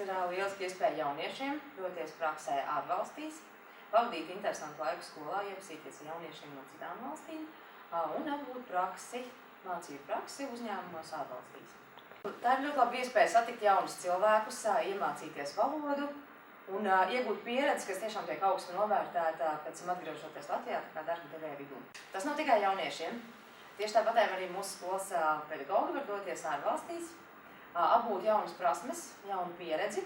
ir lieliski iespēja jauniešiem doties praksē ārvalstīs, pavadīt interesantu laiku skolā, iepazīties ar jauniešiem no citām valstīm un apgūt praksi, mācību praksi uzņēmumos ārvalstīs. Tā ir ļoti laba iespēja satikt jaunus cilvēkus, iemācīties valodu un iegūt pieredzi, kas tiešām tiek augstu novērtēta pēc tam atgriežoties Latvijā, tā kā darba devēja vidū. Tas nav tikai jauniešiem. Tieši tāpat arī mūsu skolas pedagogi var doties ārvalstīs, apgūt jaunas prasmes, jaunu pieredzi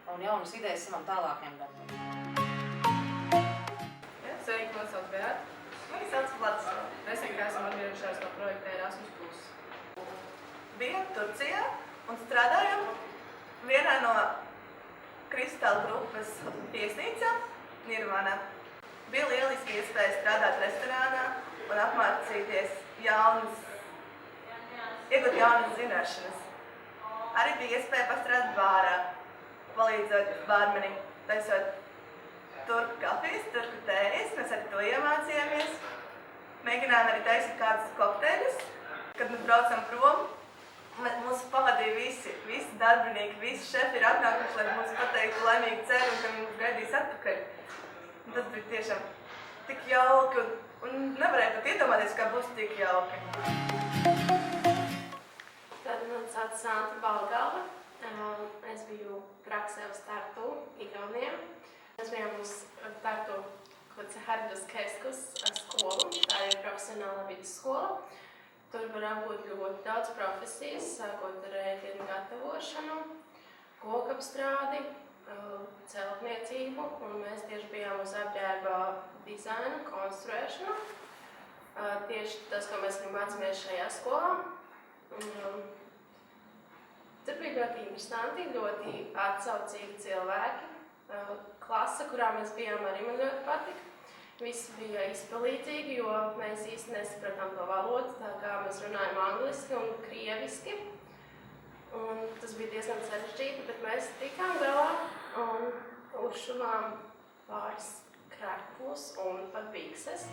un jaunas idejas savam tālākajam darbam. Sveiki, man sauc Beata. Mani sauc Vlads. Mēs vienkārši esam atgriežušies no projekta Erasmus+. Bijām Turcijā un strādājam vienā no Kristāla grupas viesnīcām Nirvana. Bija lieliski iespēja strādāt restorānā un apmācīties iegūt jaunas zināšanas. Arī bija iespēja pastrādāt bārā, palīdzot bārmenim, taisot turku kafijas, turku tējas. Mēs arī to iemācījāmies. Mēģinājām arī taisīt kādus kokteļus. Kad mēs braucam prom, mūs pavadīja visi darbinieki, visi šefi ir atnākuši, lai mums pateiktu laimīgu ceļu un ka viņi mums gaidīs atpakaļ. Un tas bija tiešām tik jauki un nevarēju pat iedomāties, kā būs tik jauki. Tad man sauc Santa Balgalva. Es biju praksē uz Tartu, Igaunijā. Mēs bijām uz Tartu Hardas Keskus skolu, tā ir profesionāla vidusskola. Tur var apgūt ļoti daudz profesijas, sākot ar ēdienu gatavošanu, kokapstrādi, celtniecību, un mēs tieši bijām uz apģērba dizainu, konstruēšanu. Tieši tas, ko mēs mācāmies šajā skolā. Tur bija ļoti interesanti, ļoti atsaucīgi cilvēki. Klase, kurā mēs bijām, arī man ļoti patika. Visi bija izpalīdzīgi, jo mēs īsti nesapratām to valodu, tā kā mēs runājam angliski un krieviski. Un tas bija diezgan sarežģīti, bet mēs tikām galā un uzšuvām pāris krēklus un pat bikses.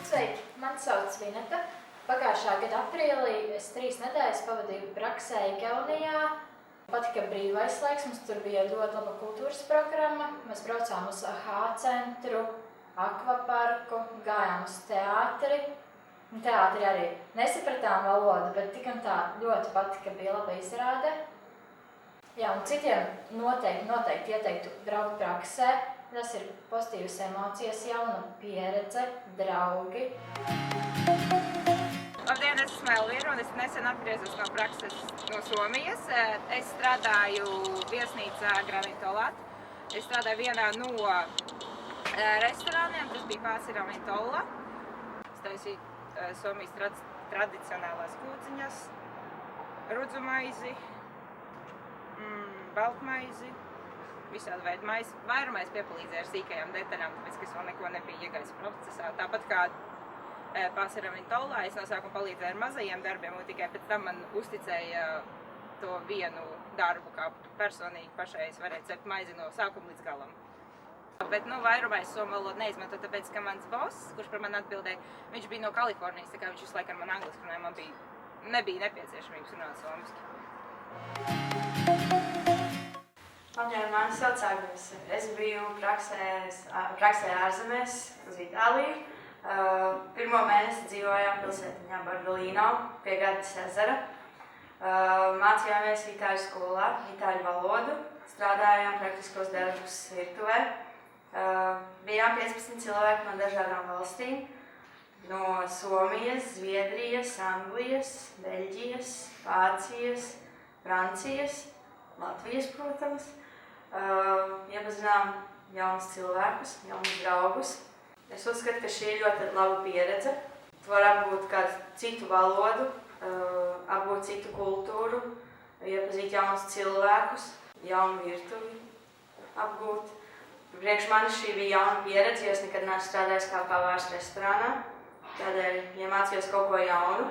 Sveiki, mani sauc Vineta. Pagājušā gada aprīlī es 3 nedēļas pavadīju praksē Igaunijā. Patika brīvais laiks, mums tur bija ļoti laba kultūras programma. Mēs braucām uz centru, akvaparku, gājām uz teātri. Teātri arī nesapratām valodu, bet tik un tā ļoti patika, bija laba izrāde. Jā, un citiem noteikti ieteiktu braukt praksē. Tas ir pozitīvas emocijas, jauna pieredze, draugi. Labdien, es esmu Elvira un es nesen atgriezos no prakses no Somijas. Es strādāju viesnīcā Granitolat. Es strādāju vienā no restorāniem, tas bija Pāsira Vintola. Es taisīju Somijas tradicionālās kūciņas, rudzumaizi, baltmaizi, visādi veidu maizi. Vairumais piepalīdzēja ar sīkajām detaļām, tāpēc, ka es vēl neko nebija iegājis procesā. Tāpat kā Pāsira Vintolā, es no sākuma palīdzēju ar mazajiem darbiem, un tikai pēc tam man uzticēja to vienu darbu, kā personīgi pašai es varēju cept maizi no sākuma līdz galam. Bet, vairumā es somu valodu neizmanto, tāpēc, ka mans boss, kurš par mani atbildēja, viņš bija no Kalifornijas, tā kā viņš visu laiku ar mani angliski runāja, man nebija nepieciešamības runāt somiski. Mani sauc Agnes. Es biju praksē ārzemēs uz Itāliju. Pirmo mēnesi dzīvojām pilsētiņā Bardolino pie Gardas ezera. Mācījāmies itāļu skolā, itāļu valodu, strādājām praktiskos darbus virtuvē. Bijām 15 cilvēki no dažādām valstīm, no Somijas, Zviedrijas, Anglijas, Beļģijas, Vācijas, Francijas, Latvijas, protams. Iepazinām jaunus cilvēkus, jaunus draugus. Es uzskatu, ka šī ir ļoti laba pieredze. Tu vari apgūt kādu citu valodu, apgūt citu kultūru, iepazīt jaunus cilvēkus, jaunu virtuvi apgūt. Priekš manis šī bija jauna pieredze, jo es nekad neesmu strādājis kā pavārs restorānā. Tādēļ iemācījos kaut ko jaunu.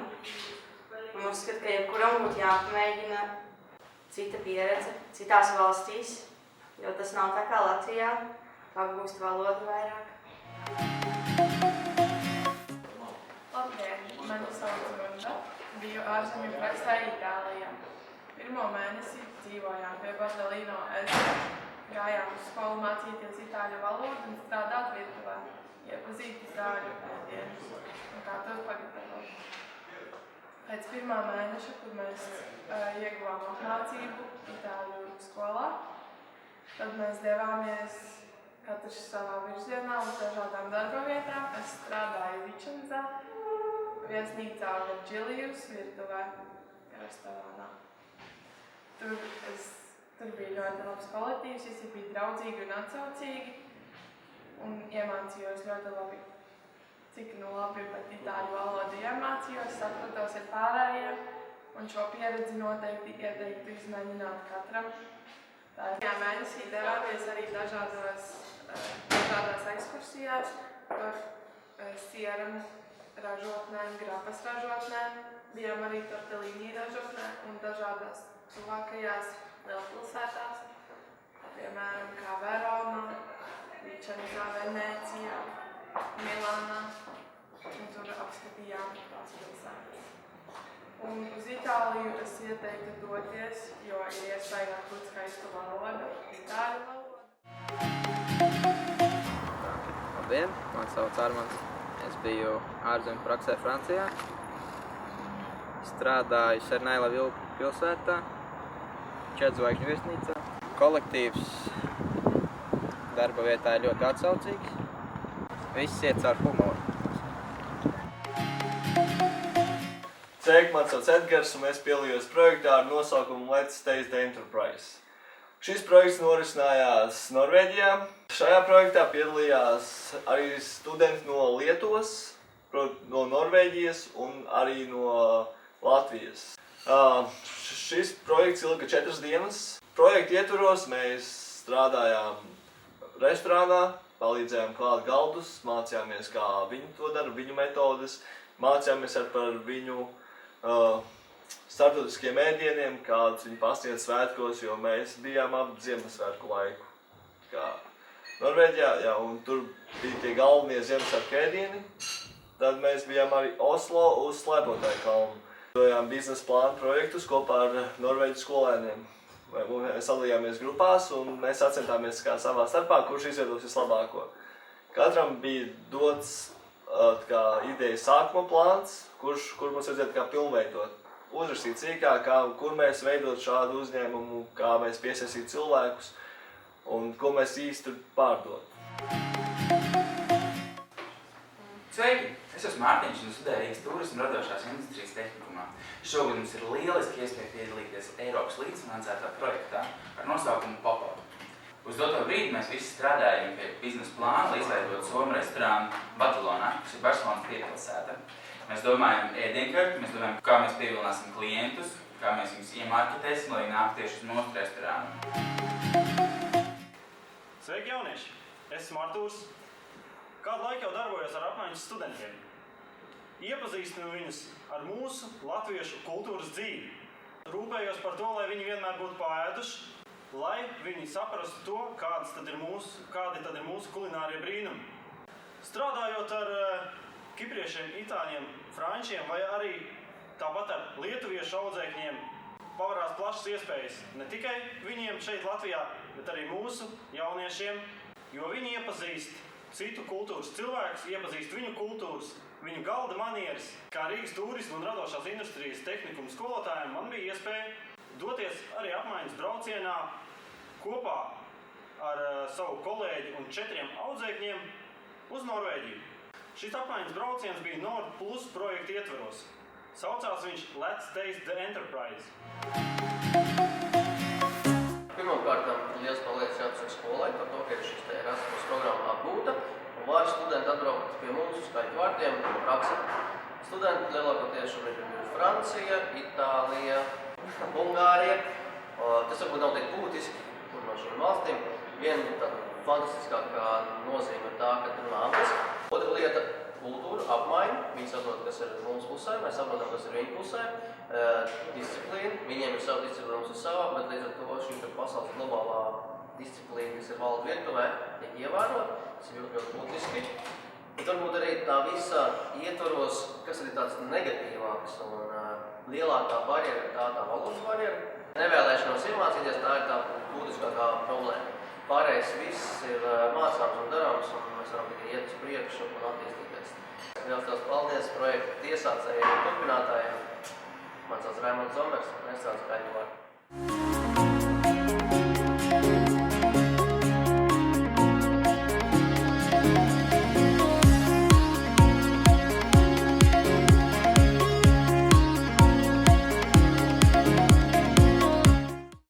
Un uzskatu, ka jebkuram būtu jāpamēģina cita pieredze citās valstīs, jo tas nav tā kā Latvijā, apgūst valodu vairāk. Labdien, mani sauc Runda. Biju ārzemju praksē Itālijā. Pirmo mēnesi dzīvojām pie Bartolino ezera. Gājām uz skolu mācīties itāļu valodu un strādāt virtuvē, iepazīt itāļu ēdienus un kā tos pagatavot. Pēc pirmā mēneša, kad mēs ieguvām apmācību itāļu skolā, tad mēs devāmies katrs savā virzienā uz dažādām darba vietām. Es strādāju Vičenzā, viesnīcā Virģilijus virtuvē, restorānā. Tur bija ļoti labs kolektīvs, visi bija draudzīgi un atsaucīgi un iemācījos ļoti labi. Cik labi pat itāļu valodu iemācījos, sapratos ar pārējiem un šo pieredzi noteikti ieteiktu izmēģināt katram. Tajā mēnesī devāmies arī dažādās ekskursijās par sieram ražotnēm, grapas ražotnēm, bijām arī tortellini ražotnē un dažādās tuvākajās lielpilsētās, piemēram, kā Verona, Vičenzā, Venēcijā, Milānā, un tur apskatījām tās pilsētas. Un uz Itāliju es ieteiktu doties, jo ir iespēja atbūt skaistu valodu, itāļu valodu. Labdien, man sauc Armands. Es biju ārzemju praksē Francijā. Strādāju Sernailaville pilsētā, 4 zvaigžņu viesnīcā. Kolektīvs darba vietā ir ļoti atsaucīgs. Viss iet caur humoru. Sveiki, man sauc Edgars un es piedalījos projektā ar nosaukumu Let's Taste the Enterprise. Šis projekts norisinājās Norvēģijā. Šajā projektā piedalījās arī studenti no Lietuvas, no Norvēģijas un arī no Latvijas. Šis projekts ilga 4 dienas. Projekta ietvaros mēs strādājām restorānā, palīdzējām klāt galdus, mācījāmies, kā viņi to dara, viņu metodes, mācījāmies par viņu starptautiskiem ēdieniem, kādus viņi pasniedz svētkos, jo mēs bijām ap Ziemassvētku laiku. Kā Norvēģijā, jā, un tur bija tie galvenie Ziemassvētku ēdieni. Tad mēs bijām arī Oslo uz Slēpotāju kalnu. Dojām biznesa plānu projektus kopā ar norvēģu skolēniem. Mēs sadalījāmies grupās un mēs sacentāmies kā savā starpā, kurš izveidos vislabāko. Katram bija dots idejas sākuma plāns, kur mums vajadzētu kā pilnveidot. Uzrakstīt sīkāk, kur mēs veidot šādu uzņēmumu, kā mēs piesaistīt cilvēkus un ko mēs īsti pārdot. Sveiki! Es esmu Mārtiņš un studēju Rīgas turisma radošās industrijas tehnikumā. Šogad mums ir lieliski iespēja piedalīties Eiropas līdzfinansētā projektā ar nosaukumu Pop-up. Uz doto brīdi mēs visi strādājam pie biznesa plāna, lai izveidotu somu restorānu Barcelonā, kas ir Barcelonas piepilsēta. Mēs domājam ēdienkarti, mēs domājam, kā mēs pievilināsim klientus, kā mēs viņus iemarketēsim, lai nāk tieši uz mūsu restorānu. Sveiki, jaunieši! Es esmu Artūrs. Kādu laiku jau darbojos ar apmaiņas studentiem. Iepazīstinu viņus ar mūsu latviešu kultūras dzīvi. Rūpējos par to, lai viņi vienmēr būtu paēduši, lai viņi saprastu to, kādi tad ir mūsu kulinārie brīnumi. Strādājot ar kipriešiem, itāļiem, frančiem vai arī tāpat ar lietuviešu audzēkņiem, pavarās plašas iespējas ne tikai viņiem šeit Latvijā, bet arī mūsu jauniešiem, jo viņi iepazīst citu kultūras cilvēkus, iepazīst viņu kultūras, viņu galda manieres. Kā Rīgas turisma un radošās industrijas tehnikuma skolotājiem man bija iespēja doties arī apmaiņas braucienā kopā ar savu kolēģi un 4 audzēkņiem uz Norvēģiju. Šis apmaiņas brauciens bija Nord Plus projekta ietvaros. Saucās viņš Let's Taste the Enterprise. Pirmkārt, liels paldies jāpasaka skolai par to, ka šis Erasmus programma apgūta un var studenti atbraukt pie mums uz skaitu vārdiem un praksi. Studenti lielākoties šobrīd ir Francija, Itālija, Ungārija. Tas varbūt nav tik būtiski no šīm valstīm. Viena tāda fantastiskākā nozīme ir tā, ka runā angliski. Otra lieta – kultūra, apmaiņa. Viņi saprot, kas ir mums pusē, mēs saprotam, kas ir viņu pusē. Disciplīna. Viņiem ir sava disciplīna, mums ir sava, bet līdz ar to šī pasaules globālā disciplīna, kas ir valda virtuvē, tiek ievērot. Tas ir ļoti būtiski. Bet varbūt arī tā visa ietvaros, kas ir tāds negatīvāks un lielākā barjera ir tā valodas barjera. Nevēlēšanos iemācīties, tā ir tā būtiskākā problēma. Pārējais viss ir mācāms un darāms, un mēs varam tikai iet uz priekšu un attīstīties. Liels paldies projekta iesācējiem un turpinātājiem. Man sauc Raimonds Zomers, un es strādāju Skaņu vārdu.